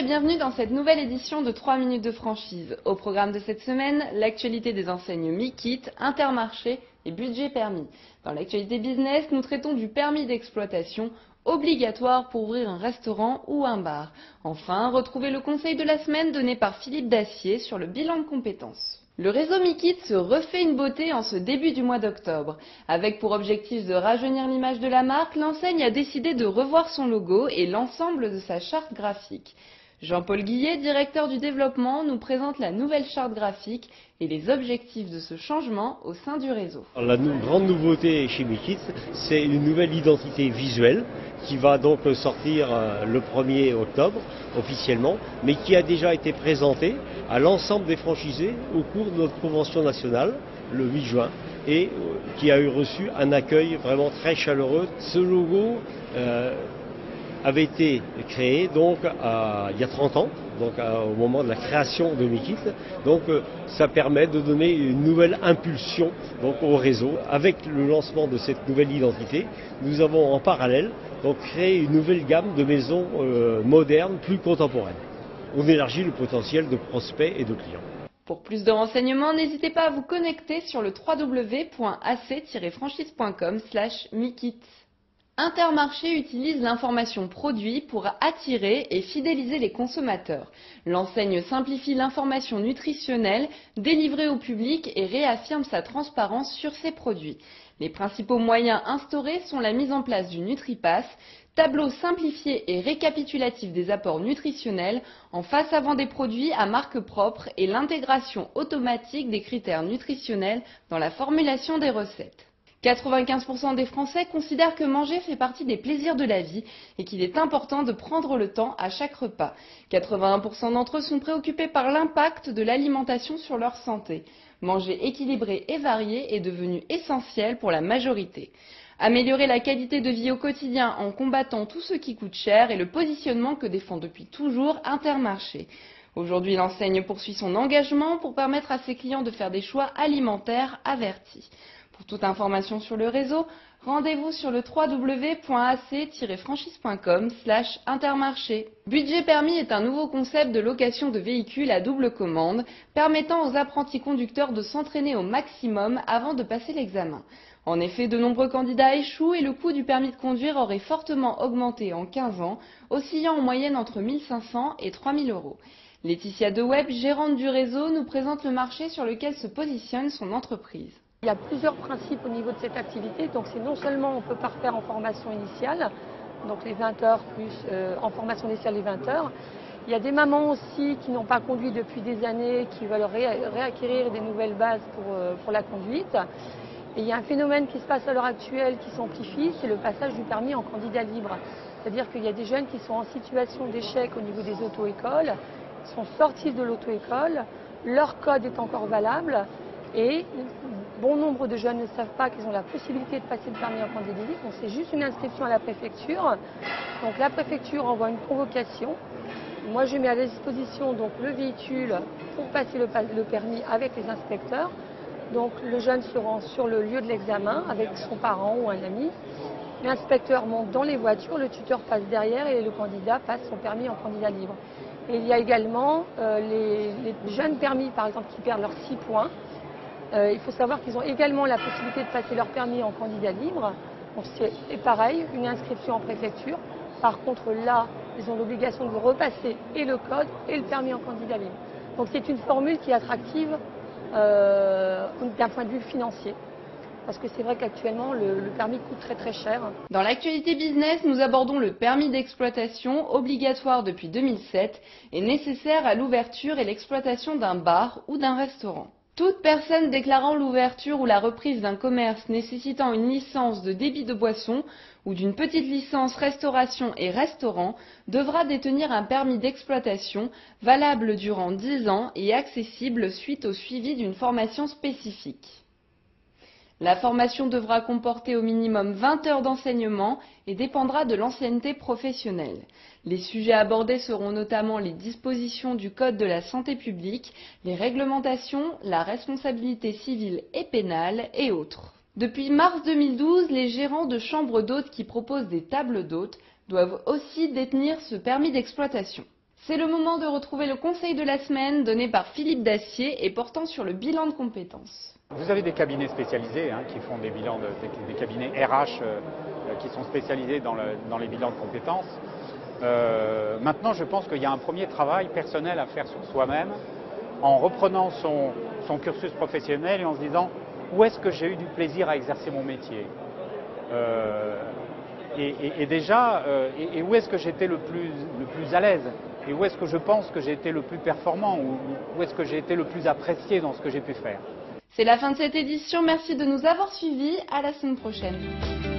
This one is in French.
bienvenue dans cette nouvelle édition de 3 minutes de franchise. Au programme de cette semaine, l'actualité des enseignes Mikit, Intermarché et Budget Permis. Dans l'actualité business, nous traitons du permis d'exploitation obligatoire pour ouvrir un restaurant ou un bar. Enfin, retrouvez le conseil de la semaine donné par Philippe Dacier sur le bilan de compétences. Le réseau Mikit se refait une beauté en ce début du mois d'octobre. Avec pour objectif de rajeunir l'image de la marque, l'enseigne a décidé de revoir son logo et l'ensemble de sa charte graphique. Jean-Paul Guillet, directeur du développement, nous présente la nouvelle charte graphique et les objectifs de ce changement au sein du réseau. La grande nouveauté chez Mikit, c'est une nouvelle identité visuelle qui va donc sortir le 1er octobre officiellement, mais qui a déjà été présentée à l'ensemble des franchisés au cours de notre convention nationale le 8 juin et qui a eu reçu un accueil vraiment très chaleureux. Ce logo avait été créé donc il y a 30 ans, donc au moment de la création de Mikit. Donc ça permet de donner une nouvelle impulsion donc au réseau. Avec le lancement de cette nouvelle identité, nous avons en parallèle donc créé une nouvelle gamme de maisons modernes, plus contemporaines. On élargit le potentiel de prospects et de clients. Pour plus de renseignements, n'hésitez pas à vous connecter sur le www.ac-franchise.com/mikit. Intermarché utilise l'information produit pour attirer et fidéliser les consommateurs. L'enseigne simplifie l'information nutritionnelle délivrée au public et réaffirme sa transparence sur ses produits. Les principaux moyens instaurés sont la mise en place du NutriPass, tableau simplifié et récapitulatif des apports nutritionnels en face avant des produits à marque propre et l'intégration automatique des critères nutritionnels dans la formulation des recettes. 95% des Français considèrent que manger fait partie des plaisirs de la vie et qu'il est important de prendre le temps à chaque repas. 81% d'entre eux sont préoccupés par l'impact de l'alimentation sur leur santé. Manger équilibré et varié est devenu essentiel pour la majorité. Améliorer la qualité de vie au quotidien en combattant tout ce qui coûte cher est le positionnement que défend depuis toujours Intermarché. Aujourd'hui, l'enseigne poursuit son engagement pour permettre à ses clients de faire des choix alimentaires avertis. Pour toute information sur le réseau, rendez-vous sur le www.ac-franchise.com/intermarché. Budget Permis est un nouveau concept de location de véhicules à double commande, permettant aux apprentis conducteurs de s'entraîner au maximum avant de passer l'examen. En effet, de nombreux candidats échouent et le coût du permis de conduire aurait fortement augmenté en 15 ans, oscillant en moyenne entre 1 500 et 3 000 euros. Laetitia Deweb, gérante du réseau, nous présente le marché sur lequel se positionne son entreprise. Il y a plusieurs principes au niveau de cette activité, donc c'est non seulement on peut pas refaire en formation initiale, donc les 20 heures plus en formation initiale les 20 heures. Il y a des mamans aussi qui n'ont pas conduit depuis des années, qui veulent réacquérir des nouvelles bases pour la conduite. Et il y a un phénomène qui se passe à l'heure actuelle qui s'amplifie, c'est le passage du permis en candidat libre. C'est-à-dire qu'il y a des jeunes qui sont en situation d'échec au niveau des auto-écoles, sont sortis de l'auto-école, leur code est encore valable et bon nombre de jeunes ne savent pas qu'ils ont la possibilité de passer le permis en candidat libre. Donc c'est juste une inscription à la préfecture. Donc la préfecture envoie une convocation. Moi je mets à disposition donc le véhicule pour passer le permis avec les inspecteurs. Donc le jeune se rend sur le lieu de l'examen avec son parent ou un ami. L'inspecteur monte dans les voitures, le tuteur passe derrière et le candidat passe son permis en candidat libre. Et il y a également les jeunes permis par exemple qui perdent leurs 6 points. Il faut savoir qu'ils ont également la possibilité de passer leur permis en candidat libre. Donc c'est pareil, une inscription en préfecture. Par contre là, ils ont l'obligation de repasser et le code et le permis en candidat libre. Donc c'est une formule qui est attractive d'un point de vue financier. Parce que c'est vrai qu'actuellement, le permis coûte très très cher. Dans l'actualité business, nous abordons le permis d'exploitation obligatoire depuis 2007 et nécessaire à l'ouverture et l'exploitation d'un bar ou d'un restaurant. Toute personne déclarant l'ouverture ou la reprise d'un commerce nécessitant une licence de débit de boissons ou d'une petite licence restauration et restaurant devra détenir un permis d'exploitation valable durant 10 ans et accessible suite au suivi d'une formation spécifique. La formation devra comporter au minimum 20 heures d'enseignement et dépendra de l'ancienneté professionnelle. Les sujets abordés seront notamment les dispositions du Code de la santé publique, les réglementations, la responsabilité civile et pénale et autres. Depuis mars 2012, les gérants de chambres d'hôtes qui proposent des tables d'hôtes doivent aussi détenir ce permis d'exploitation. C'est le moment de retrouver le conseil de la semaine donné par Philippe Dacier et portant sur le bilan de compétences. Vous avez des cabinets spécialisés qui font des bilans, des cabinets RH qui sont spécialisés dans les bilans de compétences. Maintenant, je pense qu'il y a un premier travail personnel à faire sur soi-même en reprenant son cursus professionnel et en se disant où est-ce que j'ai eu du plaisir à exercer mon métier et où est-ce que j'étais le plus à l'aise et où est-ce que je pense que j'ai été le plus performant ou où est-ce que j'ai été le plus apprécié dans ce que j'ai pu faire. C'est la fin de cette édition, merci de nous avoir suivis, à la semaine prochaine.